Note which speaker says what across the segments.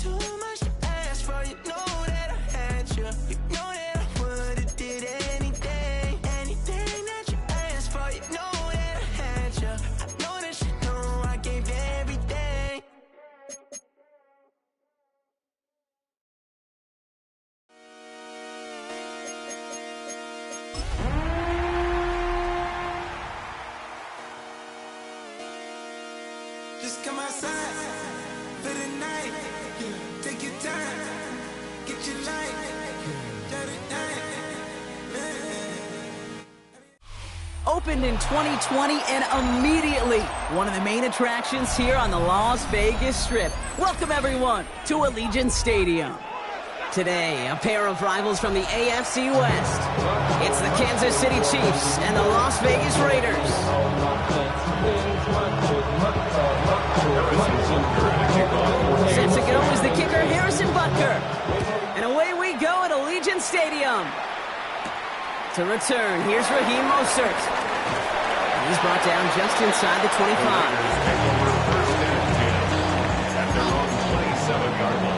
Speaker 1: too much to ask for. You know that I had you. You know that I would've did anything, anything that you asked for. You know that I had you. I know that you know I gave everything. Just come outside for the night. Take your time, get your life.
Speaker 2: Opened in 2020 and immediately one of the main attractions here on the Las Vegas Strip. Welcome everyone to Allegiant Stadium. Today, a pair of rivals from the AFC West. It's the Kansas City Chiefs and the Las Vegas Raiders. Set to go is the kicker, Harrison Butker. And away we go at Allegiant Stadium. To return, here's Raheem Mostert. He's brought down just inside the 25. At their own 27-yard line.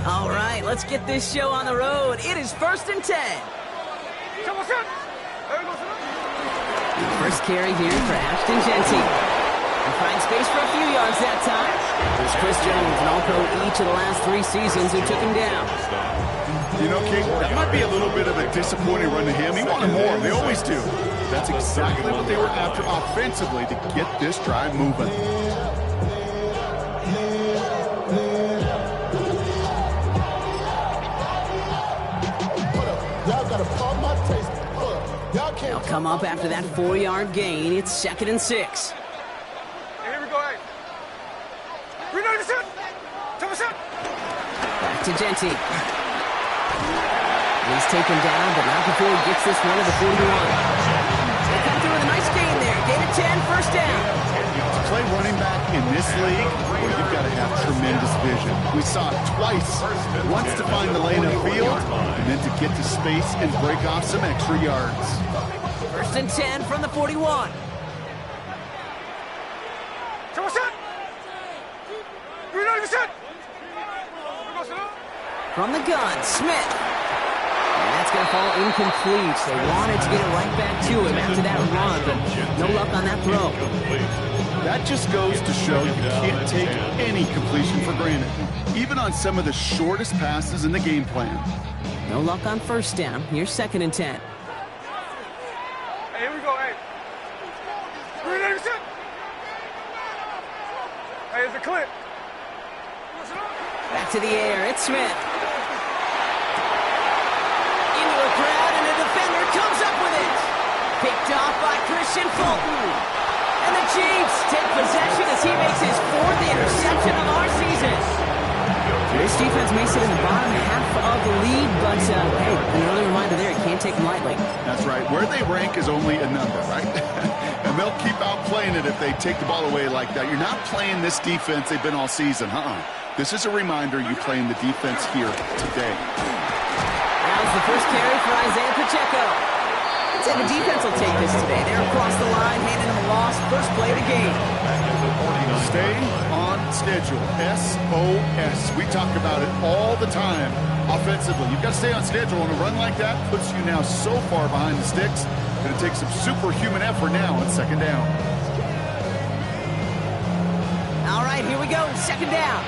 Speaker 2: All right, let's get this show on the road. It is 1st and 10. First carry here for Ashton Genty. And finds space for a few yards that time. There's Chris Jones, an All-Pro each of the last 3 seasons, who took him down.
Speaker 3: You know, King, that might be a little bit of a disappointing run to him. He wanted more. They always do. That's exactly what they were after offensively to get this drive moving.
Speaker 2: They'll come up after that 4-yard gain. It's 2nd and 6.
Speaker 4: Hey, here we go, hey.
Speaker 2: Back to Genty. He's taken down, but not before he gets this one to the 41. They come through with a nice gain there. Gain of 10, first down.
Speaker 3: To play running back in this league, well, you've got to have tremendous vision. We saw it twice. Once to find the lane upfield, and then to get to space and break off some extra yards.
Speaker 2: 1st and 10 from the 41. From the gun, Smith. And that's going to fall incomplete. They wanted to get it right back to him after that run, but no luck on that throw.
Speaker 3: That just goes to show you can't take any completion for granted, even on some of the shortest passes in the game plan.
Speaker 2: No luck on first down. Here's 2nd and 10.
Speaker 4: Hey, here we go, hey. Hey, it's a clip.
Speaker 2: Back to the air, it's Smith. Into a crowd, and a defender comes up with it. Picked off by Christian Fulton. And the Chiefs take possession as he makes his 4th interception of our season. This defense may sit in the bottom half of the league, but hey, an early reminder there, you can't take them lightly.
Speaker 3: That's right. Where they rank is only a number, right? And they'll keep outplaying it if they take the ball away like that. You're not playing this defense they've been all season. This is a reminder you playing the defense here today.
Speaker 2: Now's the first carry for Isaiah Pacheco. I'd say the defense will take this today. They're across the line, handing them a loss. First play of the game.
Speaker 3: Stay on schedule. SOS. We talk about it all the time. Offensively, you've got to stay on schedule. And a run like that puts you now so far behind the sticks. Going to take some superhuman effort now on 2nd down.
Speaker 2: All right, here we go. 2nd down.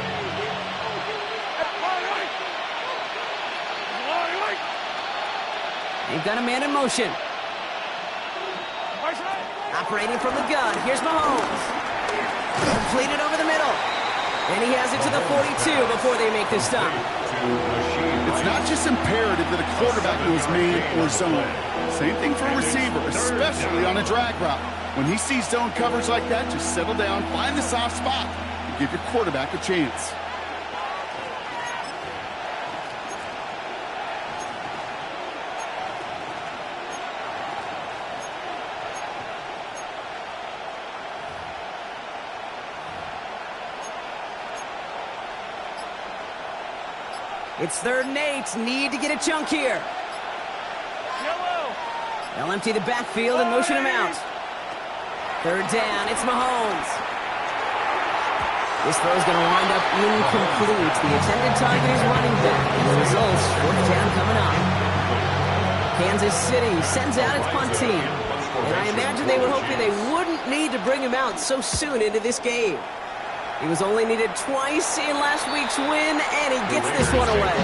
Speaker 2: They've got a man in motion. Operating from the gun. Here's Mahomes. Completed over the middle. And he has it to the 42 before they make this stop.
Speaker 3: It's not just imperative that a quarterback knows man or zone. Same thing for a receiver, especially on a drag route. When he sees zone coverage like that, just settle down, find the soft spot, and give your quarterback a chance.
Speaker 2: It's 3rd and 8. Need to get a chunk here. They'll empty the backfield and motion him out. 3rd down. It's Mahomes. This throw's going to wind up incomplete. The intended target is running back. And the results, 4th down coming up. Kansas City sends out its punt team. And I imagine they were hoping they wouldn't need to bring him out so soon into this game. He was only needed twice in last week's win, and he gets this one away.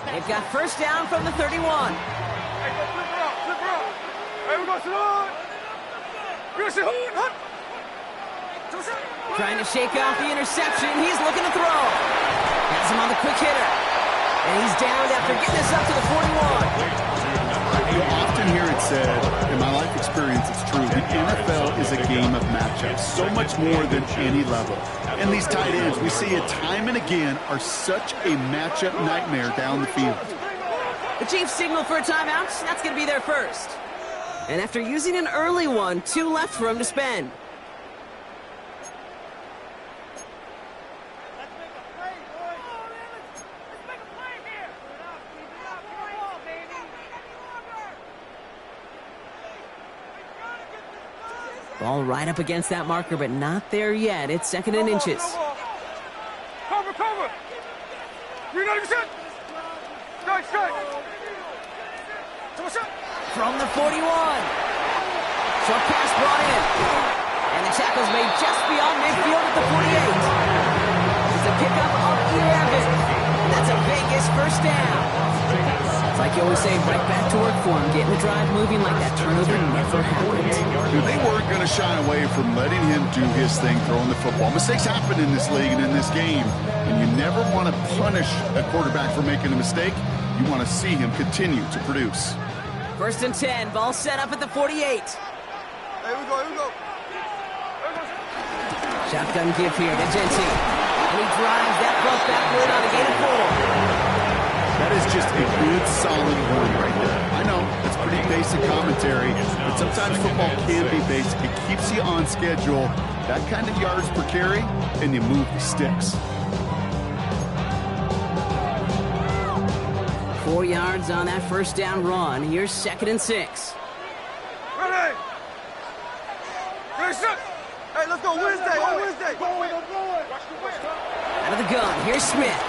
Speaker 2: They've got 1st down from the 31.
Speaker 4: Hey, go flip around, flip around. Hey, we're going to sit on. We're going to sit on.
Speaker 2: Trying to shake off the interception. He's looking to throw. Has him on the quick hitter. And he's downed after getting this up to the 41.
Speaker 3: You often hear it said, in my life experience, it's true, the NFL is a game of matchups, so much more than any level. And these tight ends, we see it time and again, are such a matchup nightmare down the field.
Speaker 2: The Chiefs signal for a timeout. That's going to be their first. And after using an early one, 2 left for him to spend. Ball right up against that marker, but not there yet. It's 2nd and inches.
Speaker 4: Cover, cover. You're not even set. Strike, strike.
Speaker 2: From the 41. Short pass brought in. And the tackle's made just beyond midfield at the 48. It's a pickup of 11. And that's a Vegas 1st down. It's like you always say, right back to work for him. Getting the drive moving like that turnover never happened.
Speaker 3: Dude, they weren't going to shy away from letting him do his thing throwing the football. Mistakes happen in this league and in this game. And you never want to punish a quarterback for making a mistake. You want to see him continue to produce.
Speaker 2: 1st and 10. Ball set up at the 48.
Speaker 4: Here we go, here we go.
Speaker 2: Shotgun give here to Genty. And he drives that ball backward on a gain of 4.
Speaker 3: That is just a good, solid run right there. I know, it's pretty basic commentary, but sometimes football can be basic. It keeps you on schedule, that kind of yards per carry, and you move the sticks.
Speaker 2: 4 yards on that 1st down run. Here's 2nd and 6.
Speaker 4: Ready. Ready, set. Hey, let's go Wednesday, on Wednesday.
Speaker 2: Out of the gun, here's Smith.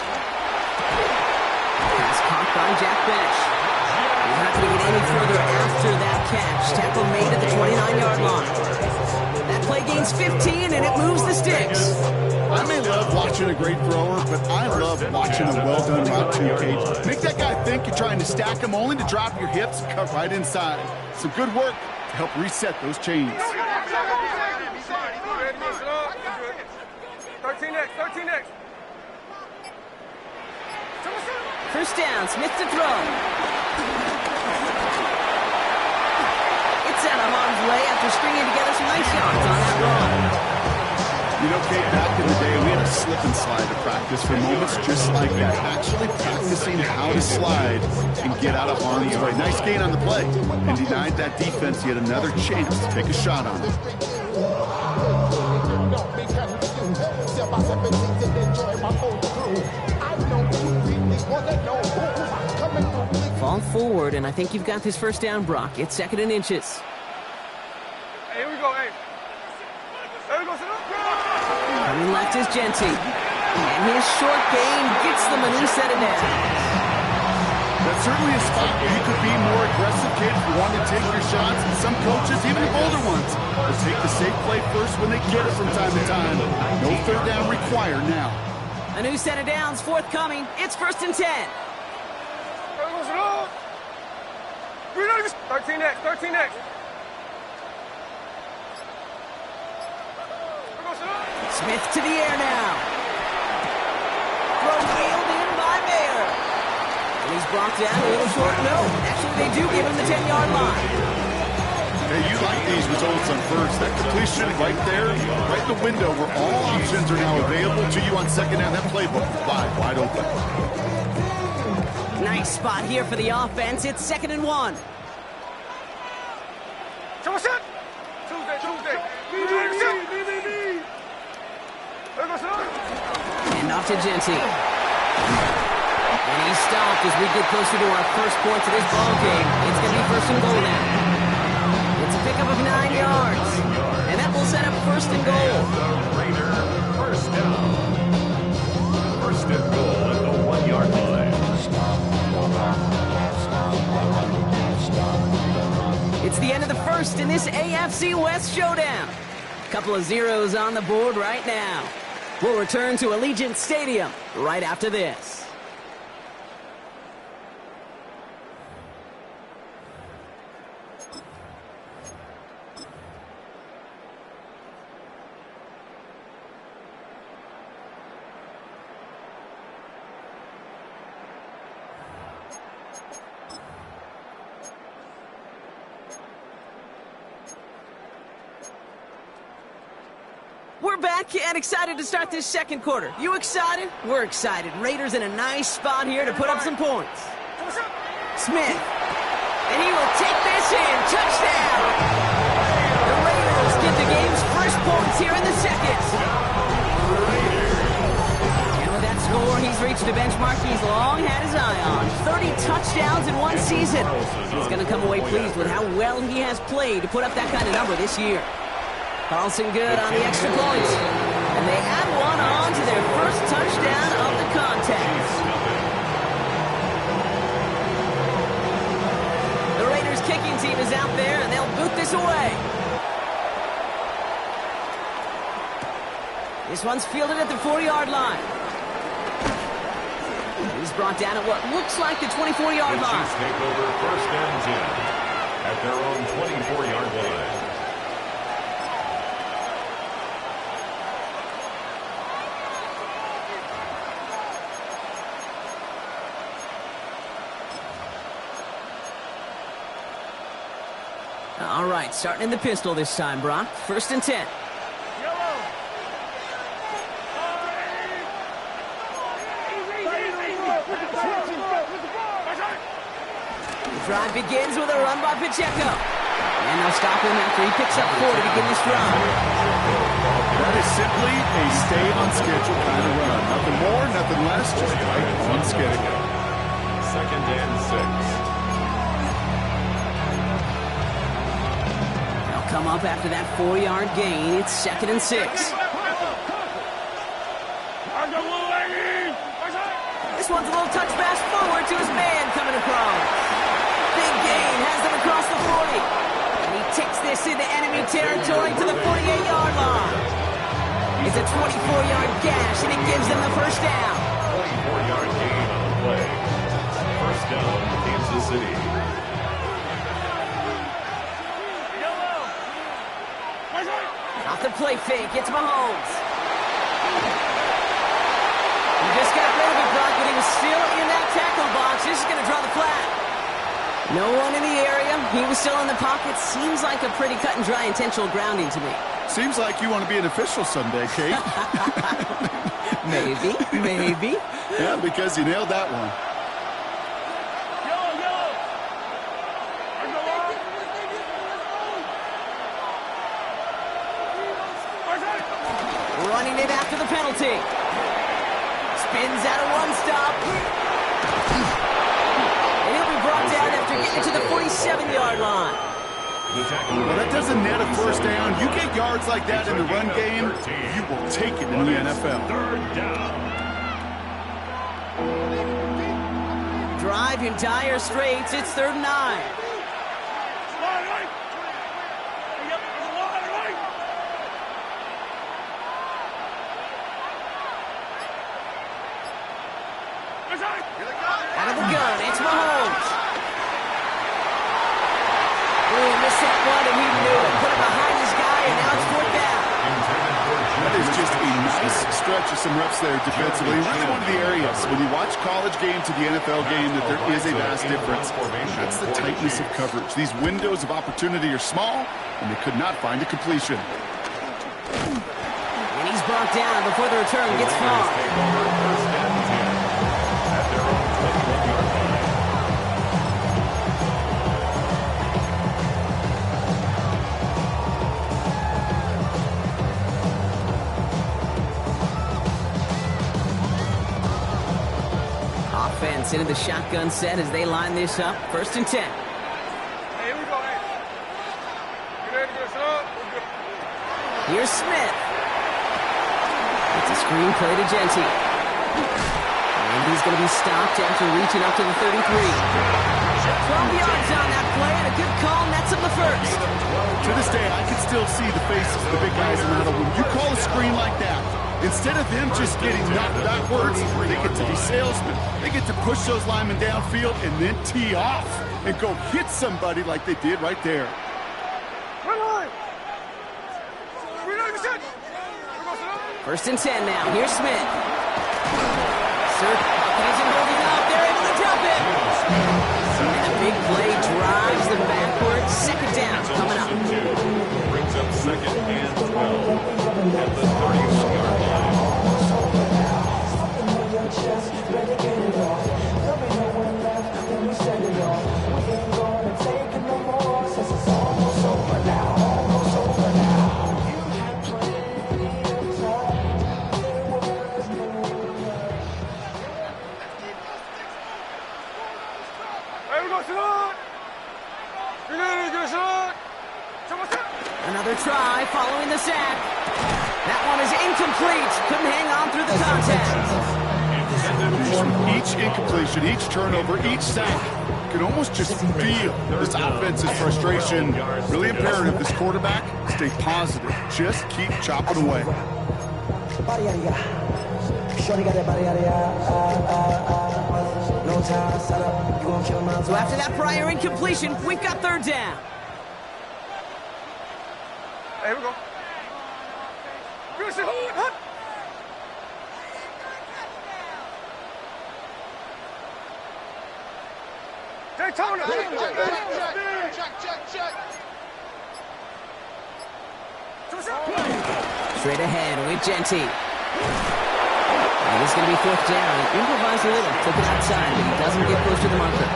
Speaker 2: Pass caught by Jack Bench. He's not going to get any further after that catch. Tackle made at the 29-yard line. That play gains 15, and it moves the sticks.
Speaker 3: I may love watching a great thrower, but I love watching a well-done route too, Cage. Make that guy think you're trying to stack him only to drop your hips and cut right inside. Some good work to help reset those chains.
Speaker 4: 13X.
Speaker 2: 1st down, Smith to throw. It's out of harm's way after stringing together some nice yards on that run.
Speaker 3: You know, Kate, back in the day, we had a slip and slide to practice for moments just like that. Actually practicing how to slide and get out of harm's way. Nice gain on the play. And denied that defense yet another chance to take a shot on it.
Speaker 2: Fall forward, and I think you've got this 1st down, Brock. It's 2nd and inches.
Speaker 4: Hey, here we go, hey. There we go, sit up.
Speaker 2: Coming left is Genty. And his short gain gets them a new set of downs.
Speaker 3: That's certainly a spot where you could be more aggressive, kid, if you want to take your shots. And some coaches, even the bolder ones, will take the safe play first when they get it from time to time. No 3rd down required now.
Speaker 2: A new set of downs forthcoming. It's 1st and 10.
Speaker 4: 13X.
Speaker 2: Smith to the air now. Throw nailed in by Mayer. And he's brought down a little short. No, actually they do give him the 10-yard line.
Speaker 3: Hey, you like these results on first. That completion right there, right in the window where all options are now available to you on second down. That playbook wide open.
Speaker 2: Nice spot here for the offense. It's 2nd and 1. And off to Genty. And he's stopped as we get closer to our first point of this ball game. It's going to be 1st and goal now. It's a pickup of 9 yards. And that will set up 1st and goal.
Speaker 5: The Raider first down. 1st and goal at the 1-yard line.
Speaker 2: It's the end of the first in this AFC West showdown. Couple of zeros on the board right now. We'll return to Allegiant Stadium right after this. We're back and excited to start this second quarter. You excited? We're excited. Raiders in a nice spot here to put up some points. Smith. And he will take this in. Touchdown! The Raiders get the game's first points here in the second. And with that score, he's reached a benchmark he's long had his eye on. 30 touchdowns in one season. He's going to come away pleased with how well he has played to put up that kind of number this year. Carlson good on the extra point. And they add one on to their first touchdown of the contest. The Raiders kicking team is out there, and they'll boot this away. This one's fielded at the 40-yard line. He's brought down at what looks like the 24-yard line.
Speaker 5: The Chiefs take over 1st and 10 at their own 24-yard line.
Speaker 2: All right, starting in the pistol this time, Brock. 1st and 10. The drive begins with a run by Pic6. And they'll stop him after he picks up 4 to begin this drive.
Speaker 3: That is simply a stay on schedule kind of run. Nothing more, nothing less, just right on schedule.
Speaker 5: 2nd and 6.
Speaker 2: Come up after that 4-yard gain. It's 2nd and 6. This one's a little touch pass forward to his man coming across. Big gain has them across the 40. And he takes this into enemy territory to the 48-yard line. It's a 24-yard gash, and it gives them the first down.
Speaker 5: 24-yard gain on the play. 1st down, Kansas City.
Speaker 2: Off the play fake, it's Mahomes. He just got rid of it, Brock, but he was still in that tackle box. This is going to draw the flag. No one in the area. He was still in the pocket. Seems like a pretty cut and dry intentional grounding to me.
Speaker 3: Seems like you want to be an official someday, Kate.
Speaker 2: Maybe.
Speaker 3: Yeah, because you nailed that one.
Speaker 2: Running it after the penalty. Spins out of one stop. And he'll be brought down after getting to the 47-yard line.
Speaker 3: Well, that doesn't net a first down. You get yards like that in the run game, you will take it in the NFL.
Speaker 5: 3rd down.
Speaker 2: Drive in dire straits. It's 3rd and 9. Out of the gun, it's Mahomes. Ooh, missed that one, and he knew it. Put it behind his guy, and now it's 4th down.
Speaker 3: That is just a nice stretch of some reps there defensively. Really one of the areas, when you watch college game to the NFL game, that there is a vast difference. That's the tightness of coverage. These windows of opportunity are small, and they could not find a completion.
Speaker 2: And he's brought down before the return gets far. Offense into the shotgun set as they line this up. 1st and 10.
Speaker 4: Hey, here we go, hey. Get ready to get us up.
Speaker 2: Here's Smith. It's a screen play to Genty. And he's going to be stopped after reaching up to the 33. 12 yards on that play, and a good call nets him the first.
Speaker 3: To this day, I can still see the faces of the big guys in the huddle. When you call a screen like that, instead of them just getting knocked backwards, they get to be salesmen. They get to push those linemen downfield and then tee off and go hit somebody like they did right there.
Speaker 2: First and 10 now. Here's Smith. Sir isn't holding up. They're able to drop it. And the big play drives them backwards. 2nd down coming up.
Speaker 5: Brings up 2nd and 12 at the 30-yard line.
Speaker 2: Another try following the sack. That one is incomplete. Couldn't hang on through the contact.
Speaker 3: Each incompletion, each turnover, each sack, you can almost just feel this offense's frustration. Really imperative this quarterback stay positive. Just keep chopping away.
Speaker 2: So after that prior incompletion, we've got 3rd down.
Speaker 4: Hey, here we go. Daytona! Check.
Speaker 2: Straight ahead with Genty. And it's going to be 4th down. He improvised a little, took it outside, but he doesn't get close to the marker.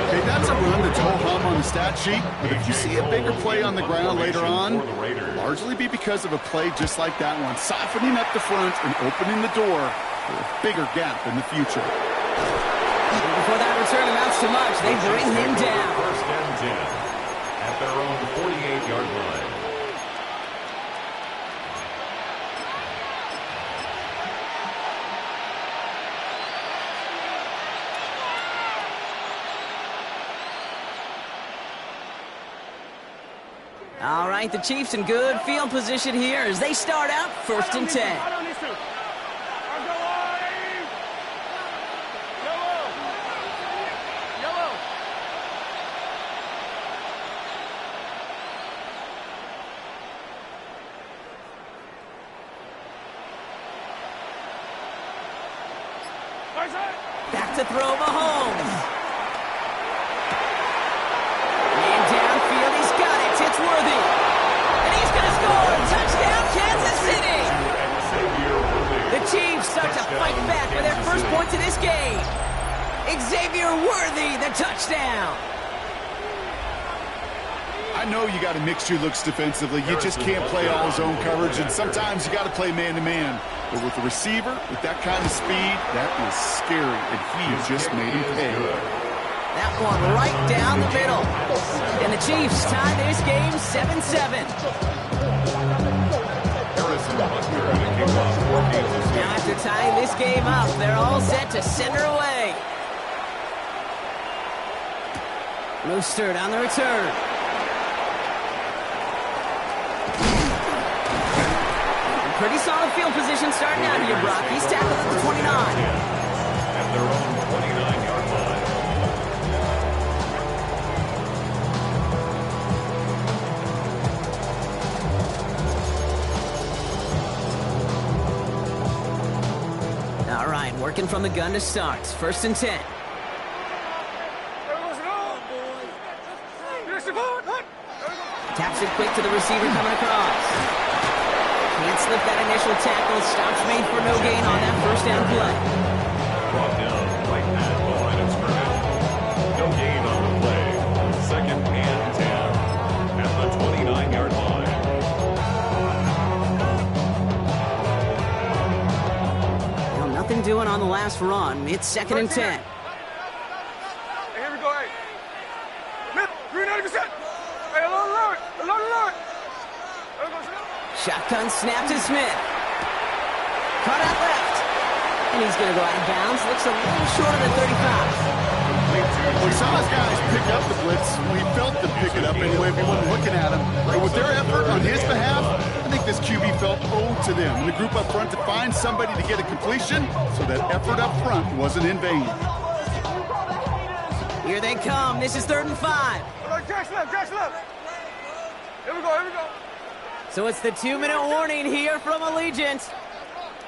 Speaker 3: Okay, that's a run that's ho-hum on the stat sheet, but if you see a bigger play on the ground later on, largely be because of a play just like that one, softening up the front and opening the door for a bigger gap in the future.
Speaker 2: And before that return amounts to much, they bring him down.
Speaker 5: 1st and 10 at their own 48-yard line.
Speaker 2: All right, the Chiefs in good field position here as they start out 1st and 10. Back to throw Mahomes. And downfield, he's got it. It's Worthy. And he's going to score. Touchdown, Kansas City. The Chiefs start to fight back for their first points of this game. Xavier Worthy, the touchdown.
Speaker 3: I know you got to mix your looks defensively. You just can't play all zone coverage, and sometimes you got to play man-to-man. But with the receiver, with that kind of speed, that is scary, and he just made him pay.
Speaker 2: That one right down the middle. And the Chiefs tie this game 7-7. Now after tying this game up, they're all set to send her away. Mostert on the return. Pretty solid field position starting out here, Brock. He's tackled at the 29.
Speaker 5: At their own 29-yard line.
Speaker 2: Working from the gun to start. 1st and 10. Taps it quick to the receiver coming across. Can't slip that initial tackle. Stops made for no gain on that 1st down play.
Speaker 5: Brought down right at the line of scrimmage. No gain on the play. 2nd and 10 at the 29-yard line.
Speaker 2: Well, nothing doing on the last run. It's 2nd and 10.
Speaker 4: Hey, here we go, hey. Smith, 390%. Hey, alert.
Speaker 2: Shotgun snap to Smith. Cut out left. And he's going to go out of bounds. Looks a little shorter than 35.
Speaker 3: We saw his guys pick up the blitz. We felt them pick it up anyway if he wasn't looking at him. But with their effort on his behalf, I think this QB felt owed to them. And the group up front to find somebody to get a completion so that effort up front wasn't in vain.
Speaker 2: Here they come. This is 3rd and 5.
Speaker 4: Jackson left. Here we go.
Speaker 2: So it's the 2-minute warning here from Allegiant.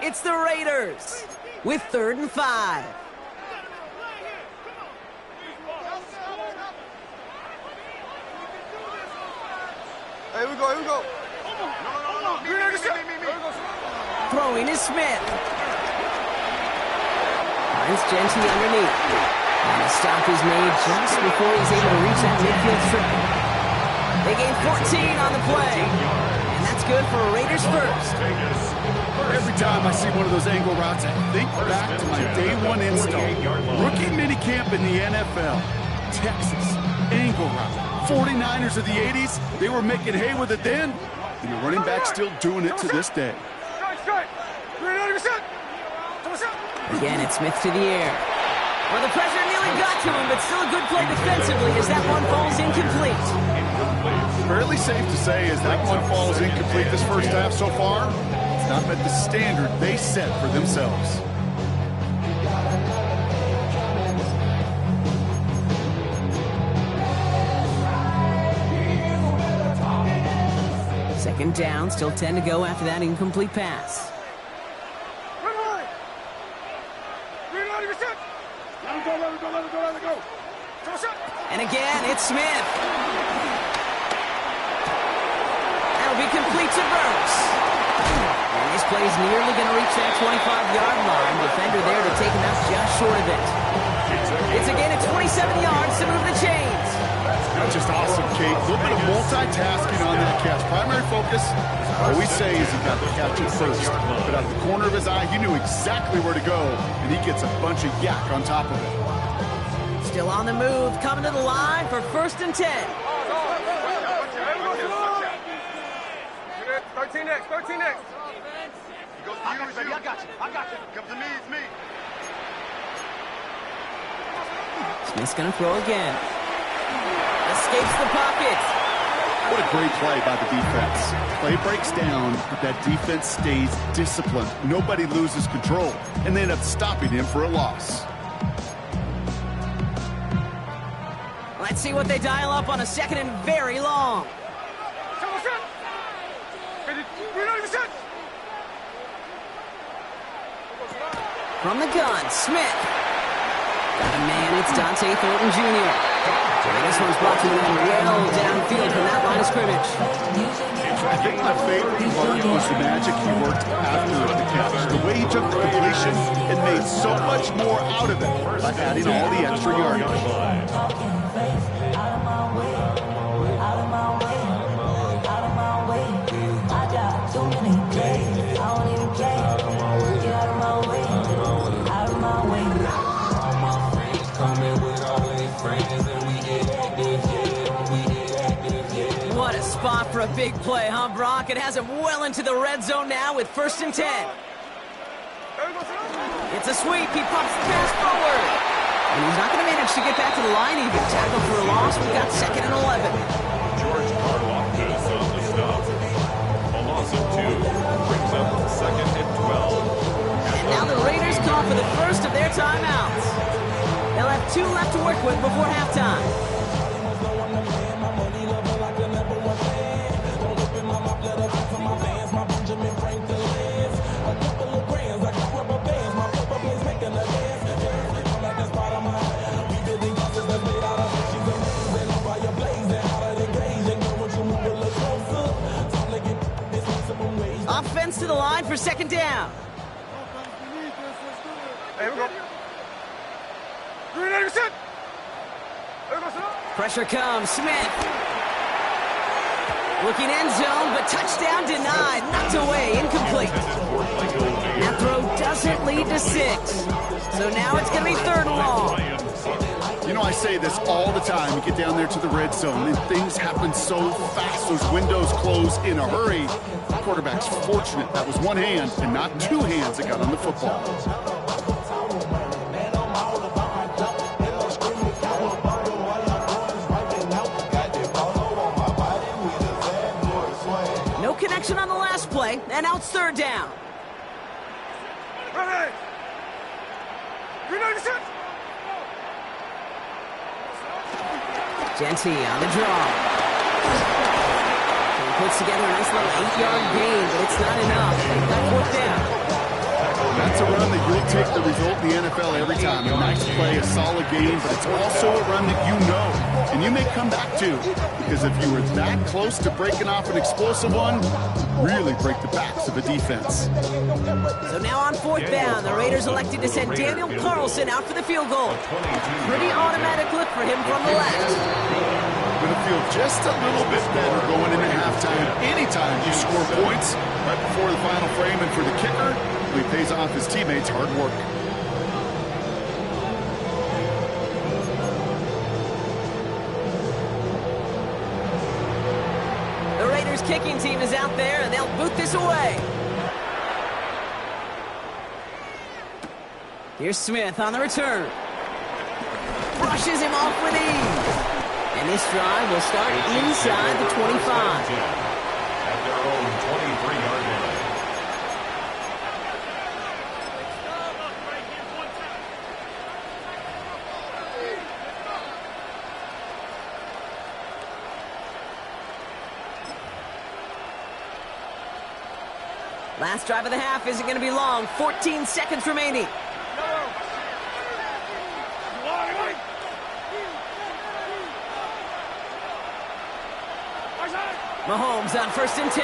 Speaker 2: It's the Raiders with 3rd and 5.
Speaker 4: Hey, here we go. No.
Speaker 2: Throwing is Smith. Finds Genty underneath. And a stop is made just before he's able to reach that midfield strip. They gain 14 on the play. And that's good for a Raiders 1st.
Speaker 3: Every time I see one of those angle routes, I think back to my day 1 install. Rookie minicamp in the NFL. Texas, angle route. 49ers of the 80s, they were making hay with it then. And the running back's still doing it to this day.
Speaker 2: Again, it's Smith to the air. Well, the pressure nearly got to him, but still a good play defensively as that one falls incomplete.
Speaker 3: Fairly safe to say as that one falls incomplete this first half so far, it's not met the standard they set for themselves.
Speaker 2: Second down, still 10 to go after that incomplete pass.
Speaker 4: Let it go.
Speaker 2: And again, it's Smith. That'll be complete to Burks. And this play's nearly going to reach that 25-yard line. Defender there to take him out just short of it. It's again at 27 yards to move the chains.
Speaker 3: That's just awesome, Kate. A little bit of multitasking on that catch. Primary focus, all we say is he got the catch at first. But out of the corner of his eye, he knew exactly where to go, and he gets a bunch of yak on top of it.
Speaker 2: Still on the move, coming to the line for 1st and 10.
Speaker 4: 13 next.
Speaker 3: I got you. Come to me, it's me.
Speaker 2: Smith's going to throw again. Escapes the pocket.
Speaker 3: What a great play by the defense. Play breaks down, but that defense stays disciplined. Nobody loses control, and they end up stopping him for a loss.
Speaker 2: Let's see what they dial up on a 2nd and very long. From the gun, Smith. Got a man, it's Dante Thornton Jr. And this one's brought to you well downfield from that line of scrimmage.
Speaker 3: I think my favorite part was the magic he worked after the catch. The way he took the completion and made so much more out of it by adding all the extra yardage.
Speaker 2: What a spot for a big play, huh, Brock? It has him well into the red zone now with 1st and 10. It's a sweep. He pumps the pass forward. And he's not going to manage to get back to the line even. Tackle for a loss. We got 2nd and 11.
Speaker 5: George Karlaftis on the stop. A loss of 2 brings up 2nd and 12.
Speaker 2: And now the Raiders call for the first of their timeouts. They'll have 2 left to work with before halftime. Offense to the line for second down.
Speaker 4: Hey, here we go. Green, set. There we go, son.
Speaker 2: Pressure comes. Smith. Looking end zone, but touchdown denied. Knocked away. Incomplete. That throw doesn't lead to 6. So now it's going to be 3rd and long.
Speaker 3: You know, I say this all the time. You get down there to the red zone, and things happen so fast. Those windows close in a hurry. The quarterback's fortunate that was one hand and not 2 hands that got on the football.
Speaker 2: No connection on the last play, and now it's 3rd down.
Speaker 4: Ready. Green, set.
Speaker 2: Genty on the draw. He puts together a nice little 8-yard gain, but it's not enough. They've got 4th down.
Speaker 3: That's a run that you'll take the result in the NFL every time. A nice play, a solid game, but it's also a run that you know and you may come back to, because if you were that close to breaking off an explosive one, really break the backs of a defense.
Speaker 2: So now on 4th down, the Raiders elected to send Daniel Carlson out for the field goal. Pretty automatic look for him from the left.
Speaker 3: Going to feel just a little bit better going into halftime anytime you score points right before the final frame, and for the kicker, he pays off his teammates' hard work.
Speaker 2: The Raiders kicking team is out there, and they'll boot this away. Here's Smith on the return. Brushes him off with ease. And this drive will start inside the 25.
Speaker 5: At their own 23-yard line.
Speaker 2: Last drive of the half isn't going to be long. 14 seconds remaining. Mahomes on 1st and 10.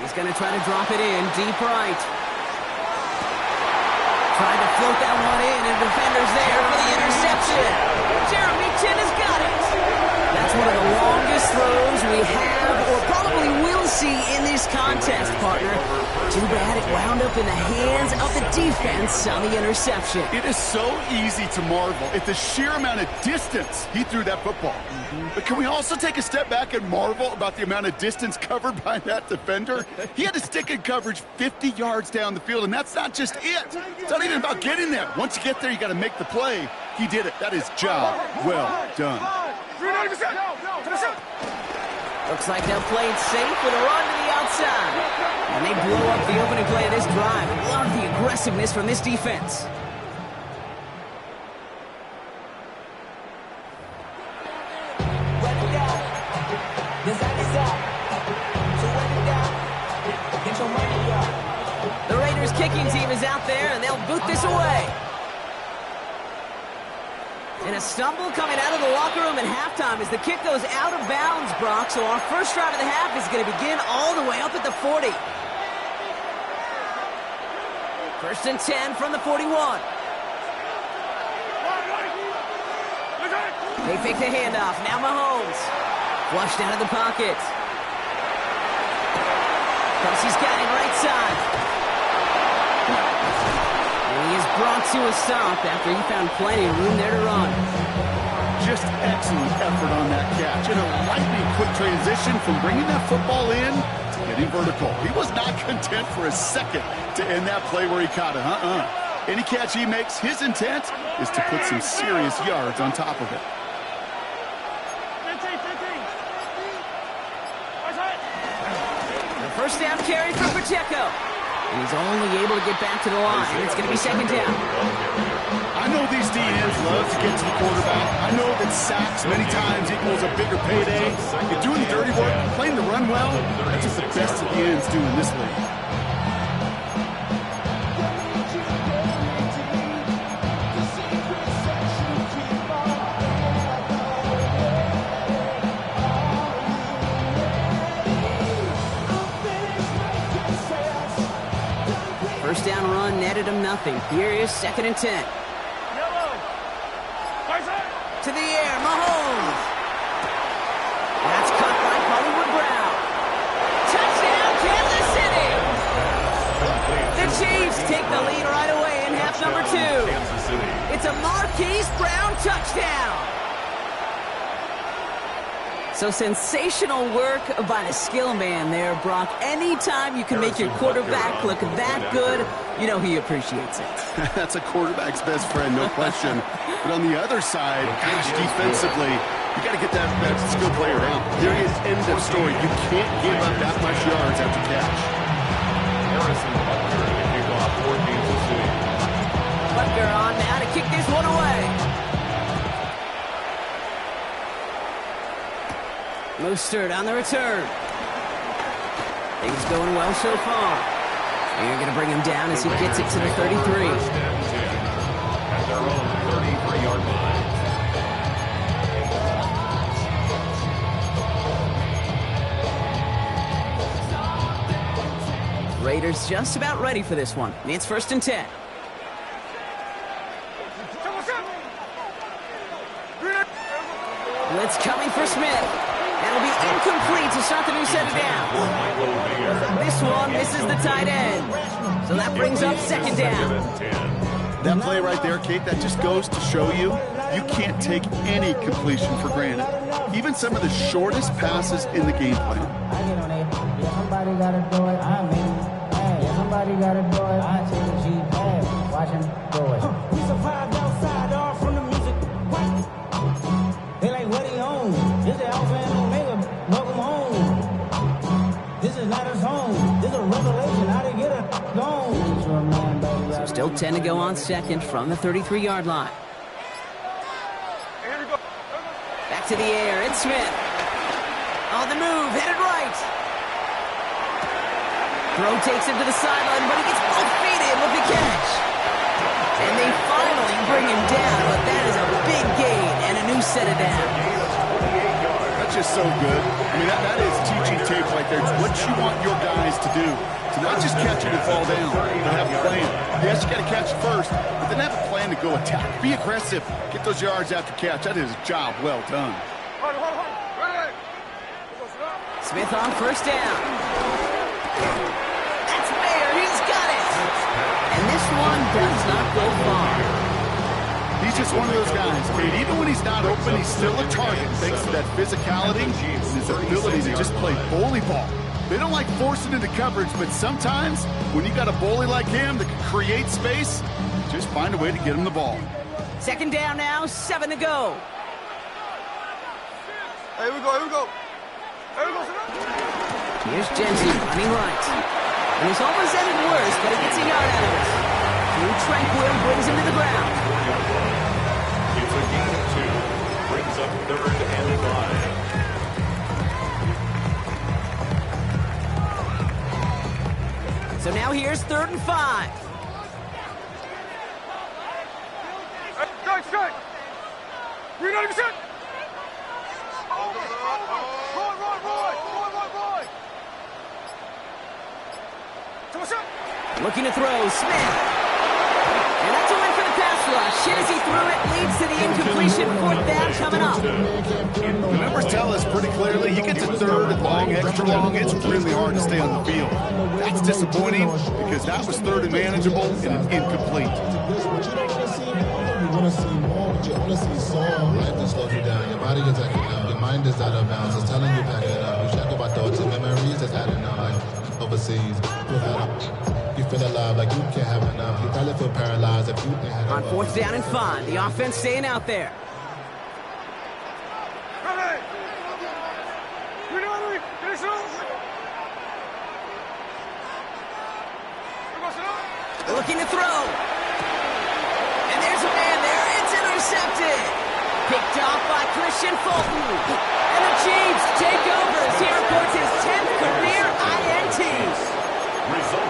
Speaker 2: He's going to try to drop it in deep right. Trying to float that one in, and defender's there for the interception. Jeremy Chin has got it. That's one of the longest throws we have or probably will see in this contest, partner. Too bad it wound up in the hands of the defense on the interception.
Speaker 3: It is so easy to marvel at the sheer amount of distance he threw that football. But can we also take a step back and marvel about the amount of distance covered by that defender? He had to stick in coverage 50 yards down the field, and that's not just it. It's not even about getting there. Once you get there, you got to make the play. He did it. That is job well done.
Speaker 2: Looks like they'll play it safe with a run to the outside. And they blow up the opening play of this drive. Love the aggressiveness from this defense. The Raiders kicking team is out there, and they'll boot this away. And a stumble coming out of the locker room at halftime as the kick goes out of bounds, Brock. So our first drive of the half is going to begin all the way up at the 40. 1st and 10 from the 41. They fake the handoff. Now Mahomes. Flushed out of the pocket. Kelsey's got him right side. And he is brought to a stop after he found plenty of room there to run.
Speaker 3: Just excellent effort on that catch. And a lightning quick transition from bringing that football in to getting vertical. He was not content for a second to end that play where he caught it. Any catch he makes, his intent is to put some serious yards on top of it.
Speaker 2: The first down carry for Pacheco. And he's only able to get back to the line. And it's going to be second down.
Speaker 3: I know these DNs love to get to the quarterback. I know that sacks many times equals a bigger payday. You're doing the dirty work, playing the run well. That's what the best of the ends do in this league.
Speaker 2: first down run netted him nothing. Here is 2nd and 10. To the air, Mahomes. That's caught by Hollywood Brown. Touchdown, Kansas City. The Chiefs take the lead right away in half number 2. It's a Marquise Brown touchdown. So sensational work by the skill man there, Brock. Anytime you can make your quarterback look that good, you know he appreciates it.
Speaker 3: That's a quarterback's best friend, no question. But on the other side, gosh, defensively, you got to get that skill player out. There is end of story. You can't give up that much yards after catch.
Speaker 5: Harrison Butker to kick off for Kansas City.
Speaker 2: Butker on now to kick this one away. Mostert on the return. Things going well so far. You're going to bring him down as he gets it to the 33.
Speaker 5: First and 10 at their own 33-yard line.
Speaker 2: Raiders just about ready for this one. It's 1st and 10. Blitz coming for Smith. That'll be incomplete to start the new set of downs. This one misses the tight end. So that brings up 2nd down.
Speaker 3: That play right there, Kate, that just goes to show you, you can't take any completion for granted. Even some of the shortest passes in the game plan.
Speaker 6: Somebody gotta do it, I mean, hey, somebody gotta do it, I take the G, hey, watch him do it. We survived outside, all from the music, what? They like, what he on? This is Alpha and Omega, welcome home. This is not his home, this is a revelation, how to get it gone.
Speaker 2: So still 10 to go on 2nd from the 33-yard line. Back to the air, it's Smith. On the move, headed right. Throw takes him to the sideline, but he gets both feet in with the catch. And they finally bring him down, but that is a big gain and a new set of downs.
Speaker 3: That's just so good. I mean, that is teaching tape right there. It's what you want your guys to do. To not just catch it and fall down, but have a plan. Yes, you got to catch it first, but then have a plan to go attack. Be aggressive. Get those yards after catch. That is a job well done.
Speaker 2: Smith on 1st down. That's Mayer. He's got it. And this one does not go far.
Speaker 3: He's just one of those guys, Kate. Even when he's not open, he's still a target thanks to that physicality and his ability to just play bully ball. They don't like forcing into coverage, but sometimes when you got a bully like him that can create space, just find a way to get him the ball.
Speaker 2: 2nd down now, 7 to go.
Speaker 4: Hey, here we go, here we go. Here we go,
Speaker 2: Here's Genzy running right. And it's almost ended worse, but he gets a yard out of it. Drew Tranquil brings him to the ground.
Speaker 5: It's a gain of 2. Brings up 3rd and 5.
Speaker 2: So now here's 3rd and 5.
Speaker 4: Strike! 390%!
Speaker 2: Looking to throw, Smith. And that's a win for the pass rush. As he threw it, leads to the incompletion. 4th down coming up.
Speaker 3: The numbers tell us pretty clearly, you get to 3rd and long, extra long, it's really hard to stay on the field. That's disappointing because that was 3rd and manageable and incomplete.
Speaker 7: You want to see more, but you only see some. Life just slows you down. Your body is acting up. Your mind is out of bounds. It's telling you pack it up. You check about thoughts and memories that's adding up. Like overseas, you feel alive like you can't have enough. You probably feel paralyzed if you can't have
Speaker 2: On 4th down and 5, the offense staying out there. Looking to throw. And there's a man there. It's intercepted. Picked off by Christian Fulton. And the Chiefs take over as he reports his 10th career INT.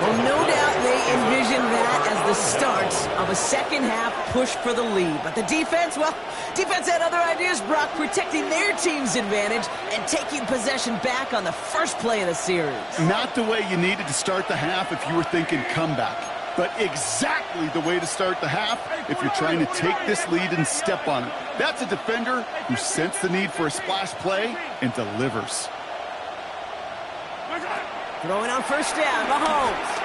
Speaker 2: Well, no doubt they envisioned that as the start of a second-half push for the lead. But the defense, well, defense had other ideas, Brock, protecting their team's advantage and taking possession back on the first play of the series.
Speaker 3: Not the way you needed to start the half if you were thinking comeback. but exactly the way to start the half if you're trying to take this lead and step on it. That's a defender who sensed the need for a splash play and delivers.
Speaker 2: Throwing on first down, Mahomes.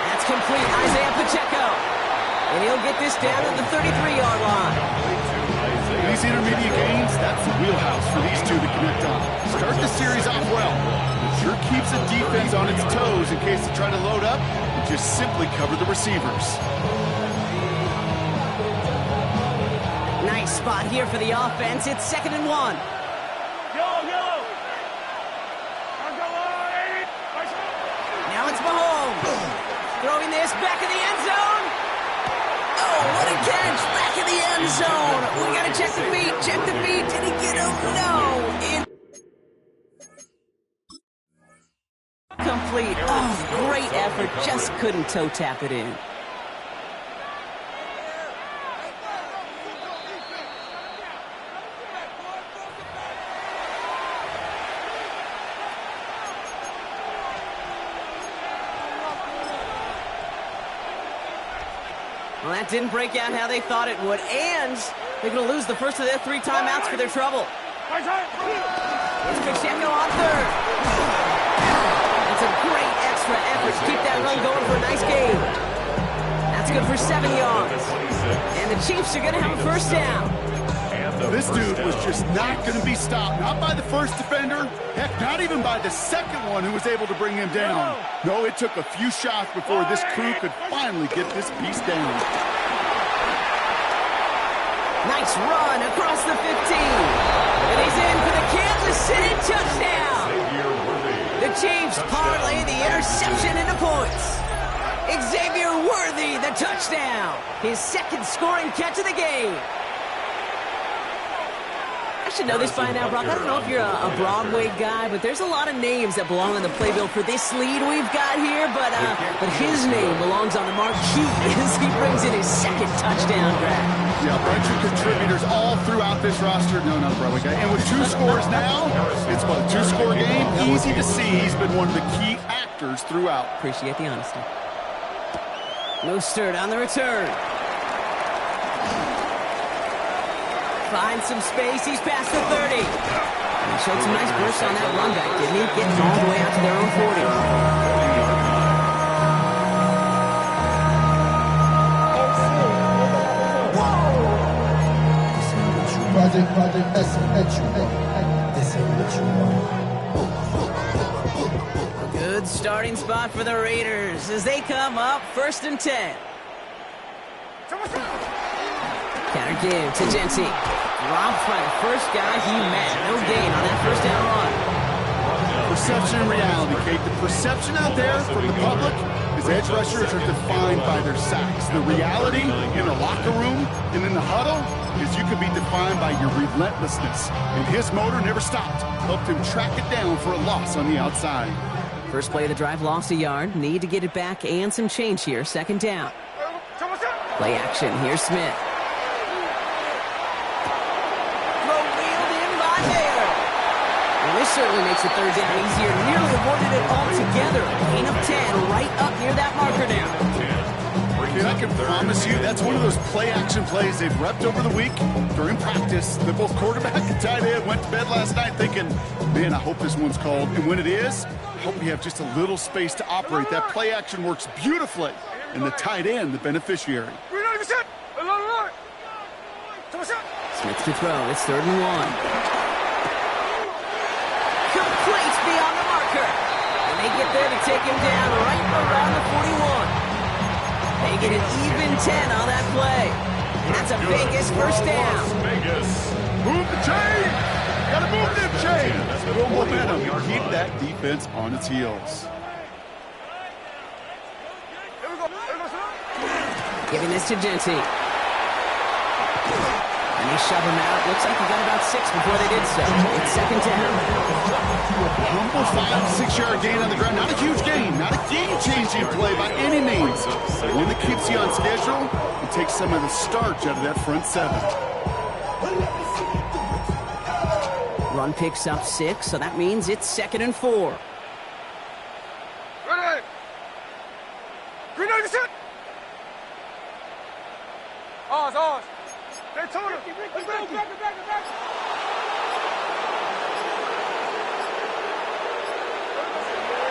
Speaker 2: That's complete, Isaiah Pacheco. And he'll get this down at the 33-yard line.
Speaker 3: These intermediate gains, that's the wheelhouse for these two to connect on. Start the series off well. It sure keeps the defense on its toes in case they try to load up and just simply cover the receivers.
Speaker 2: Nice spot here for the offense. It's 2nd and 1. Now it's Mahomes. Throwing this back in the end zone. Oh, what a catch. Back in the end zone. We got to check the feet. Check the feet. Did he get him? No. Incomplete. Oh, great effort. Just couldn't toe tap it in. Well, that didn't break out how they thought it would, and they're going to lose the first of their 3 timeouts for their trouble. It's Pic6 on 3rd. That's a great extra effort to keep that run going for a nice gain. That's good for 7 yards. And the Chiefs are going to have a first down.
Speaker 3: This dude was just not going to be stopped. Not by the first defender. Heck, not even by the second one who was able to bring him down. No, it took a few shots before this crew could finally get this beast down.
Speaker 2: Nice run across the 15. And he's in for the Kansas City touchdown. The Chiefs parlay the interception into points. Xavier Worthy, the touchdown. His 2nd scoring catch of the game. I should know this by now, Brock. I don't know if you're a Broadway guy, but there's a lot of names that belong on the playbill for this lead we've got here, but his name belongs on the marquee as he brings in his 2nd touchdown grab.
Speaker 3: Yeah, a bunch of contributors all throughout this roster. No, not a Broadway guy. And with 2 scores now, it's what, a 2-score game? Easy to see he's been one of the key actors throughout.
Speaker 2: Appreciate the honesty. Mostert on the return. Finds some space. He's past the 30. He showed some nice bursts on that run back, didn't he? Getting all the way out to their own
Speaker 7: 40. Project, this ain't what you want. This ain't what you want.
Speaker 2: Good starting spot for the Raiders as they come up 1st and 10. Counter give to Genty. Dropped by the first guy he met. No gain on that first down run.
Speaker 3: Perception and reality, Kate. The perception out there from the public is edge rushers are defined by their sacks. The reality in the locker room and in the huddle is you can be defined by your relentlessness. And his motor never stopped. Helped him track it down for a loss on the outside.
Speaker 2: First play of the drive, lost a yard. Need to get it back and some change here. 2nd down. Play action. Here's Smith. This certainly makes the 3rd down easier. Nearly avoided it altogether. Gain of 10 right up near that marker now.
Speaker 3: And I can promise you that's one of those play-action plays they've repped over the week during practice. That both quarterback and tight end went to bed last night thinking, man, I hope this one's called. And when it is, I hope we have just a little space to operate. That play-action works beautifully. And the tight end, the beneficiary.
Speaker 2: Smith to throw. It's 3rd and 1. Complete beyond the marker. And they get there to take him down right around the 41. They get an even 10 on that play. And that's a Vegas first down.
Speaker 3: Move the chain! Gotta move them chain! Little momentum. Keep that defense on its heels.
Speaker 2: Giving this to Genty. And they shove him out. Looks like he got about 6 before they did so. It's 2nd down.
Speaker 3: Humble 5-6-yard gain on the ground. Not a huge gain. Not a game-changing play by any means. But one that keeps you on schedule and takes some of the starch out of that front 7.
Speaker 2: Run picks up 6, so that means it's 2nd and 4.
Speaker 4: Ready! Green 97!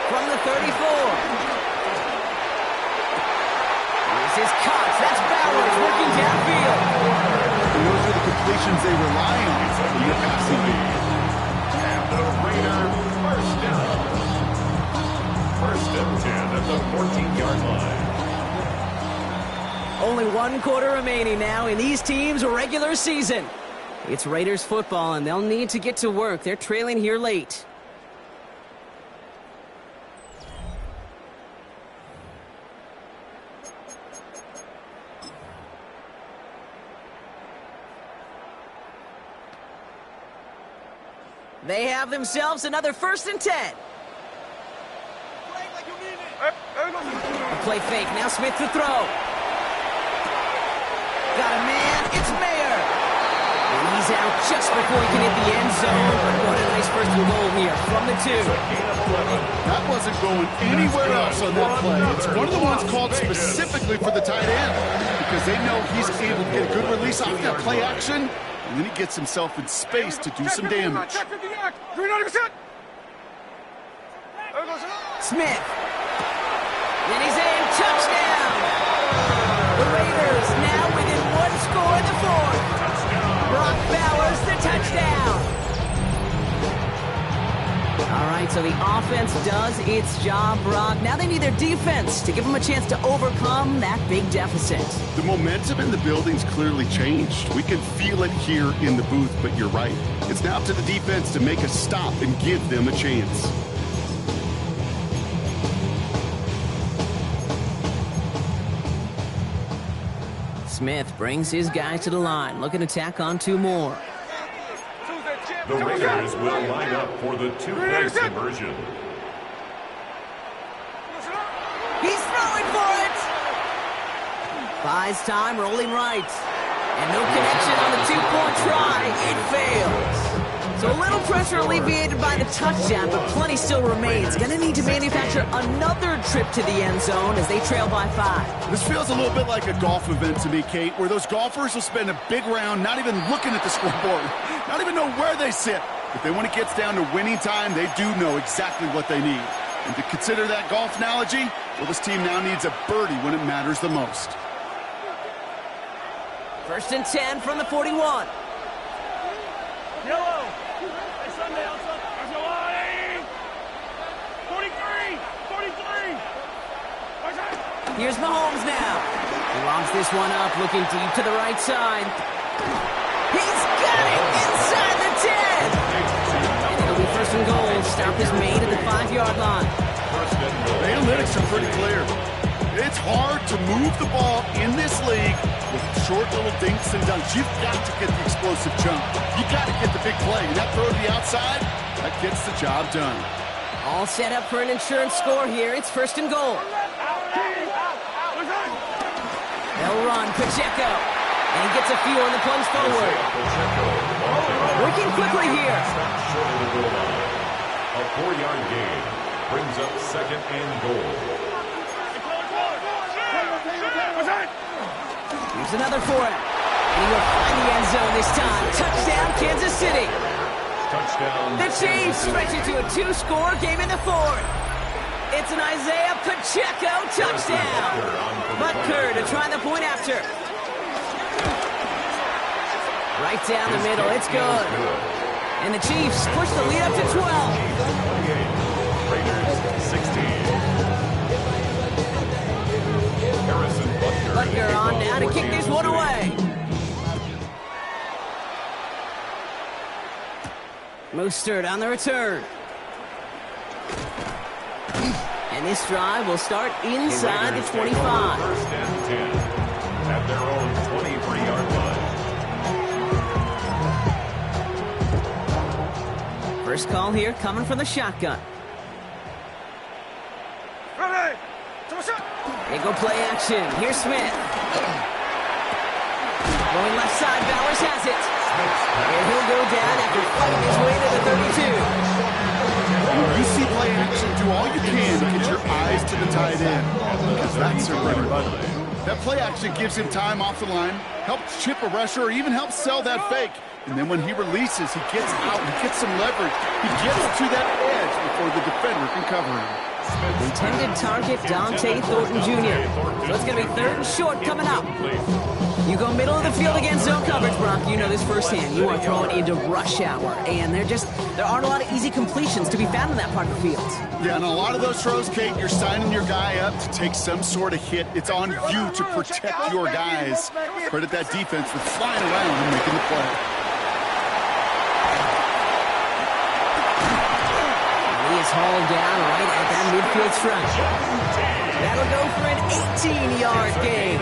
Speaker 2: From the 34. Here's his cuts. That's Bowers working downfield.
Speaker 3: And those are the completions they rely on in their passing game.
Speaker 5: And the Raiders first down. First and 10 at the 14-yard line.
Speaker 2: Only one quarter remaining now in these teams' regular season. It's Raiders football, and they'll need to get to work. They're trailing here late. They have themselves another 1st and 10. Play fake. Now Smith to throw. Got a man. It's Mayer. And he's out just before he can hit the end zone. But what a nice 1st and goal here from the 2.
Speaker 3: That wasn't going anywhere else on that play. It's one of the ones called specifically for the tight end because they know he's able to get a good release off that play action, and then he gets himself in space to do some damage.
Speaker 2: Smith. And he's in. Touchdown. The Raiders now within 1 score in the 4th. Brock Bowers, the touchdown. All right, so the offense does its job, Brock. Now they need their defense to give them a chance to overcome that big deficit.
Speaker 3: The momentum in the building's clearly changed. We can feel it here in the booth, but you're right. It's now up to the defense to make a stop and give them a chance.
Speaker 2: Smith brings his guys to the line, looking to tack on 2 more.
Speaker 5: The Raiders will line up for the 2-point conversion.
Speaker 2: He's throwing for it! Buys time, rolling right. And no connection on the 2-point try. It fails. So a little pressure alleviated by the touchdown, but plenty still remains. Gonna need to manufacture another trip to the end zone as they trail by 5.
Speaker 3: This feels a little bit like a golf event to me, Kate, where those golfers will spend a big round not even looking at the scoreboard, not even know where they sit. But then when it gets down to winning time, they do know exactly what they need. And to consider that golf analogy, well, this team now needs a birdie when it matters the most.
Speaker 2: 1st and 10 from the 41.
Speaker 4: Yellow. Hey, Sunday, on Sunday. 43. 43.
Speaker 2: Here's Mahomes now. He lobs this one up, looking deep to the right side. He's got it inside the 10. And it'll be 1st and goal. Stop is made at the 5-yard line.
Speaker 3: The analytics are pretty clear. It's hard to move the ball in this league with short little dinks and dunks. You've got to get the explosive jump. You've got to get the big play. And that throw to the outside, that gets the job done.
Speaker 2: All set up for an insurance score here. It's 1st and goal. They'll run. Pic6. And he gets a few on the plunge forward. Working quickly here.
Speaker 5: A 4-yard gain brings up 2nd and goal.
Speaker 2: Here's another for him. And he will find the end zone this time. Touchdown, Kansas City.
Speaker 5: Touchdown.
Speaker 2: The Chiefs stretch it to a 2-score game in the 4th. It's an Isaiah Pacheco touchdown. Butker to try the point after. Right down the middle. It's good. And the Chiefs push the lead up to 12.
Speaker 5: Raiders 16.
Speaker 2: Butker on now to kick this one away. Mostert on the return. And this drive will start inside the 25.
Speaker 5: 1st and 10 at their own 23-yard line.
Speaker 2: First call here coming from the shotgun. They go play action. Here's Smith. Going left side, Bowers has it. And he'll go down after fighting his way to the 32.
Speaker 3: When you see play action, do all you can to get your eyes to the tight end, because that's their bread and butter. That play action gives him time off the line, helps chip a rusher, or even helps sell that fake. And then when he releases, he gets out, he gets some leverage. He gets to that edge before the defender can cover him.
Speaker 2: Intended target, Dante Thornton Jr. So it's going to be 3rd and short coming up. You go middle of the field against zone coverage, Brock. You know this firsthand. You are throwing into rush hour. And there aren't a lot of easy completions to be found in that part of the field.
Speaker 3: Yeah, and a lot of those throws, Kate, you're signing your guy up to take some sort of hit. It's on you to protect your guys. Credit that defense for flying around and making the play.
Speaker 2: He is hauled down right at that midfield stretch. That'll go for an 18-yard gain.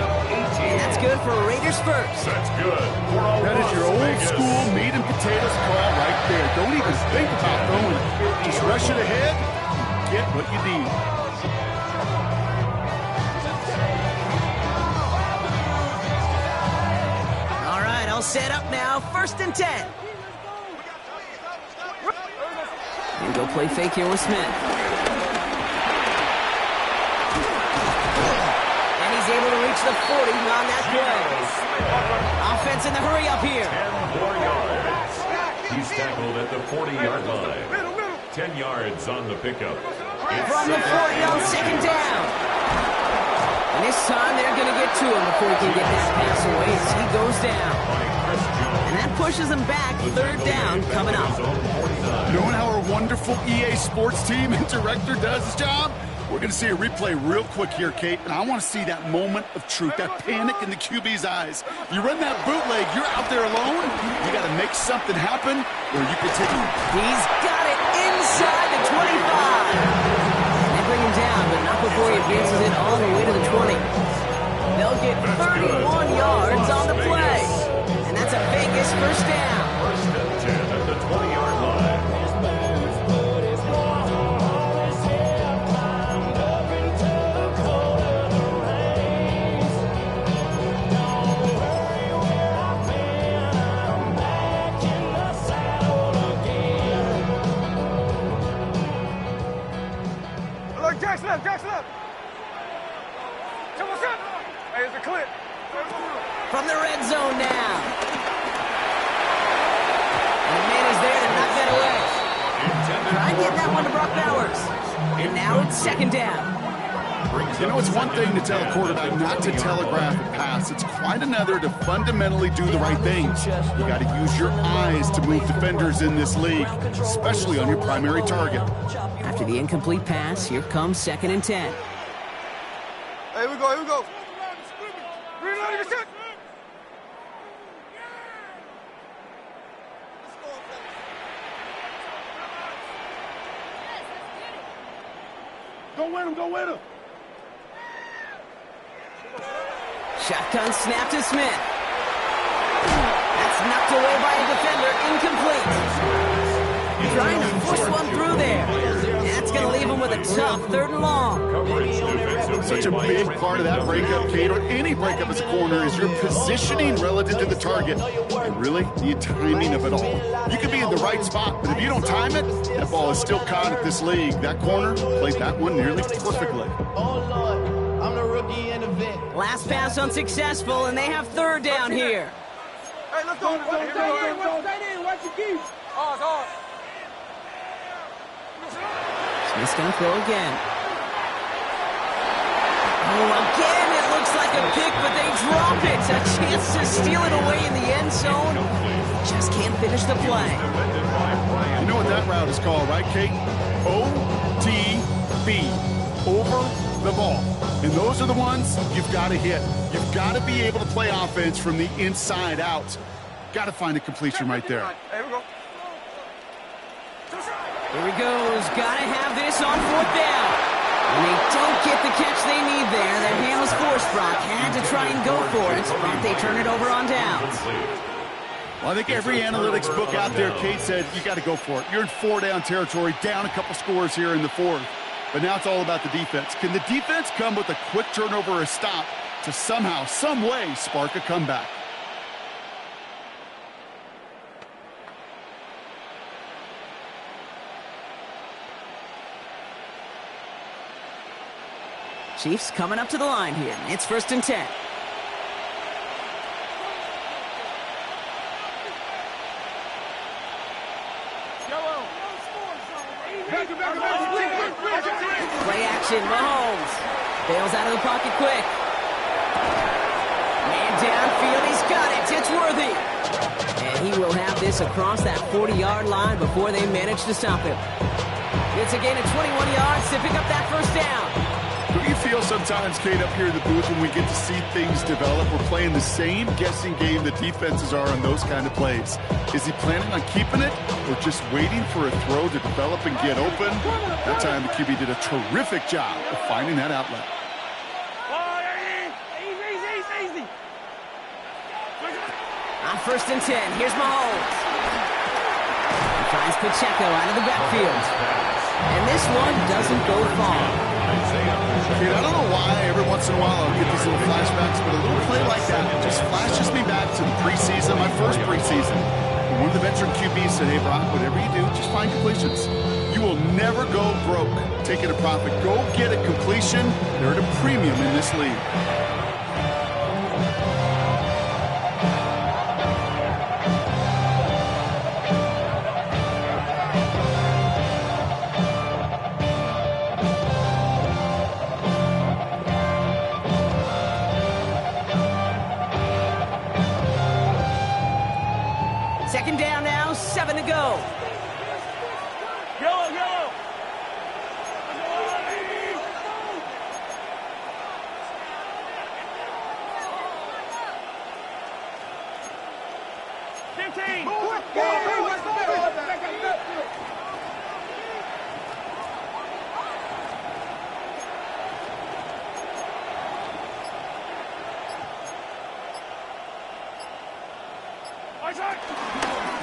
Speaker 2: And that's good for Raiders first.
Speaker 5: That's good.
Speaker 3: That is your old school meat and potatoes call right there. Don't even think about throwing it. Just rush it ahead and get what you need.
Speaker 2: All right, all set up now. 1st and 10. And go play fake here with Smith. And he's able to reach the 40 on that play. Offense in the hurry up here.
Speaker 5: 10 more yards. He's tackled at the 40-yard line. 10 yards on the pickup.
Speaker 2: From the 40 on 2nd down. And this time they're going to get to him before he can get that pass away as he goes down. And that pushes him back. 3rd down coming up.
Speaker 3: Knowing how our wonderful EA Sports team and director does his job, we're going to see a replay real quick here, Kate, and I want to see that moment of truth, that panic in the QB's eyes. If you run that bootleg, you're out there alone. You got to make something happen, or you can take it.
Speaker 2: He's got it inside the 25. They bring him down, but not before he advances it all the way to the 20. They'll get 31 yards on the play. And that's a Vegas 1st down.
Speaker 5: 1st and 10 at the 20-yard line.
Speaker 4: Look, Jackson up, Jackson up. Come on, son. Hey, it's a clip.
Speaker 2: From the red zone now. And the man is there to knock that away. Try and get that one to Brock Bowers. And now it's 2nd down.
Speaker 3: You know, it's one thing to tell a quarterback not to telegraph a pass. It's quite another to fundamentally do the right thing. You got to use your eyes to move defenders in this league, especially on your primary target.
Speaker 2: After the incomplete pass, here comes 2nd and 10.
Speaker 4: Hey, here we go, here we go. Reload your shit.
Speaker 3: Go win him, go win him.
Speaker 2: Shotgun snap to Smith. That's knocked away by a defender, incomplete. Trying to push one through there. And that's going to leave him with a tough 3rd and long.
Speaker 3: Such a big part of that breakup, Kate, or any breakup as a corner, is your positioning relative to the target. And really, the timing of it all. You could be in the right spot, but if you don't time it, that ball is still caught at this league. That corner played that one nearly perfectly.
Speaker 6: Oh, Lord, I'm the rookie in the vet.
Speaker 2: Last pass unsuccessful, and they have 3rd down here.
Speaker 4: Hey, let's go. Stay in, watch your keys. Hard.
Speaker 2: Smith's going to throw again. Oh, again, it looks like a pick, but they drop it. A chance to steal it away in the end zone. Just can't finish the play.
Speaker 3: You know what that route is called, right, Kate? OTB, over the ball. And those are the ones you've got to hit. You've got to be able to play offense from the inside out. Got to find a completion right there.
Speaker 4: Here we go.
Speaker 2: Here he goes. Got to have this on 4th down. And they don't get the catch they need there. Their hand was forced, Brock. Had to try and go for it, but they turn it over on downs.
Speaker 3: Well, I think every analytics book out there, Kate, said you got to go for it. You're in 4-down territory, down a couple scores here in the 4th. But now it's all about the defense. Can the defense come with a quick turnover or a stop to somehow, some way, spark a comeback?
Speaker 2: Chiefs coming up to the line here. It's 1st and 10. Play action, Mahomes. Bails out of the pocket quick. Man downfield, he's got it. It's Worthy. And he will have this across that 40-yard line before they manage to stop him. It's a gain of 21 yards to pick up that 1st down.
Speaker 3: Do you feel sometimes, Kate, up here in the booth when we get to see things develop? We're playing the same guessing game the defenses are on those kind of plays. Is he planning on keeping it or just waiting for a throw to develop and get open? That time the QB did a terrific job of finding that outlet.
Speaker 4: Easy.
Speaker 2: On 1st and 10, here's Mahomes. He finds Pic6 out of the backfield. And this one doesn't go far.
Speaker 3: Kate, I don't know why every once in a while I'll get these little flashbacks, but a little play like that just flashes me back to the preseason, my first preseason. And one of the veteran QBs said, hey, Brock, whatever you do, just find completions. You will never go broke taking a profit. Go get a completion. They're at a premium in this league.
Speaker 2: Second down now, 7 to go.
Speaker 4: Yellow. 15.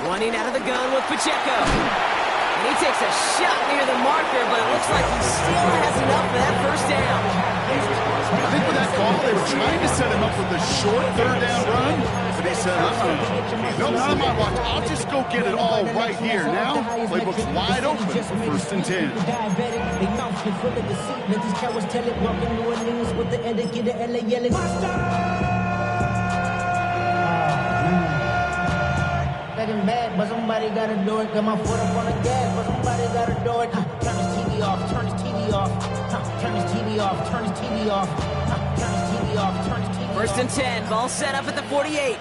Speaker 2: Running out of the gun with Pic6. And he takes a shot near the marker, but it looks like he still has enough for that 1st down.
Speaker 3: I think with that call, they were trying to set him up with a short 3rd down run, but he said, no, not on my watch. I'll just go get it all right here. Now, playbook's wide open for 1st and 10.
Speaker 6: Bad, but somebody gotta do it. Got my foot up on the gas, but somebody gotta do it. Turn his TV off, turn his TV off. Turn his TV off, turn his TV off. Turn his TV off, turn his TV off.
Speaker 2: 1st and 10, ball set up at the 48.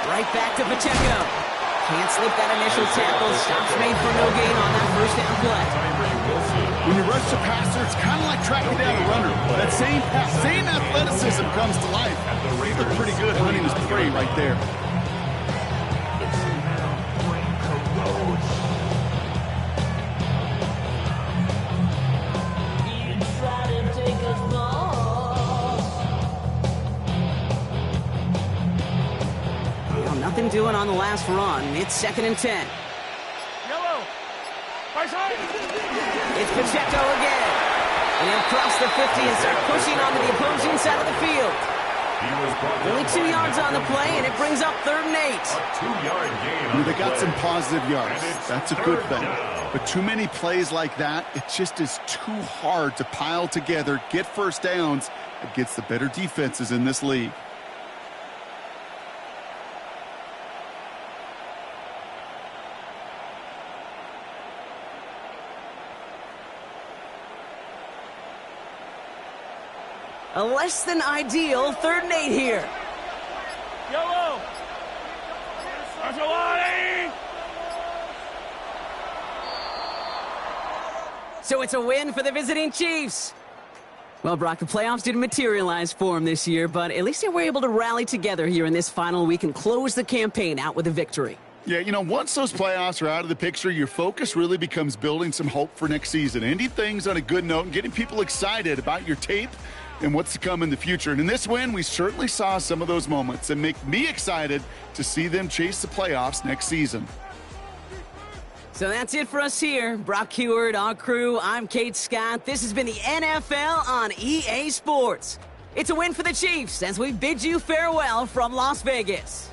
Speaker 2: Right back to Pic6. Can't slip that initial tackle. Stops made for no gain on that 1st down play.
Speaker 3: When you rush the passer, it's kind of like tracking down a runner. That same pass, same athleticism comes to life. He looked pretty good hunting his prey right there.
Speaker 2: Nothing doing on the last run. It's 2nd and 10.
Speaker 4: Yellow.
Speaker 2: It's Pic6 again. And he'll cross the 50 and start pushing onto the opposing side of the field. Only 2 yards on the play, and it brings up 3rd and 8.
Speaker 5: A 2-yard gain.
Speaker 3: They got some positive yards. That's a good thing. But too many plays like that, it just is too hard to pile together, get 1st downs against the better defenses in this league.
Speaker 2: A less than ideal 3rd and 8 here.
Speaker 4: Yellow.
Speaker 2: So it's a win for the visiting Chiefs. Well, Brock, the playoffs didn't materialize for them this year, but at least they were able to rally together here in this final week and close the campaign out with a victory.
Speaker 3: Yeah, you know, once those playoffs are out of the picture, your focus really becomes building some hope for next season, ending things on a good note and getting people excited about your tape and what's to come in the future. And in this win, we certainly saw some of those moments and make me excited to see them chase the playoffs next season.
Speaker 2: So that's it for us here. Brock Huard, our crew, I'm Kate Scott. This has been the NFL on EA Sports. It's a win for the Chiefs as we bid you farewell from Las Vegas.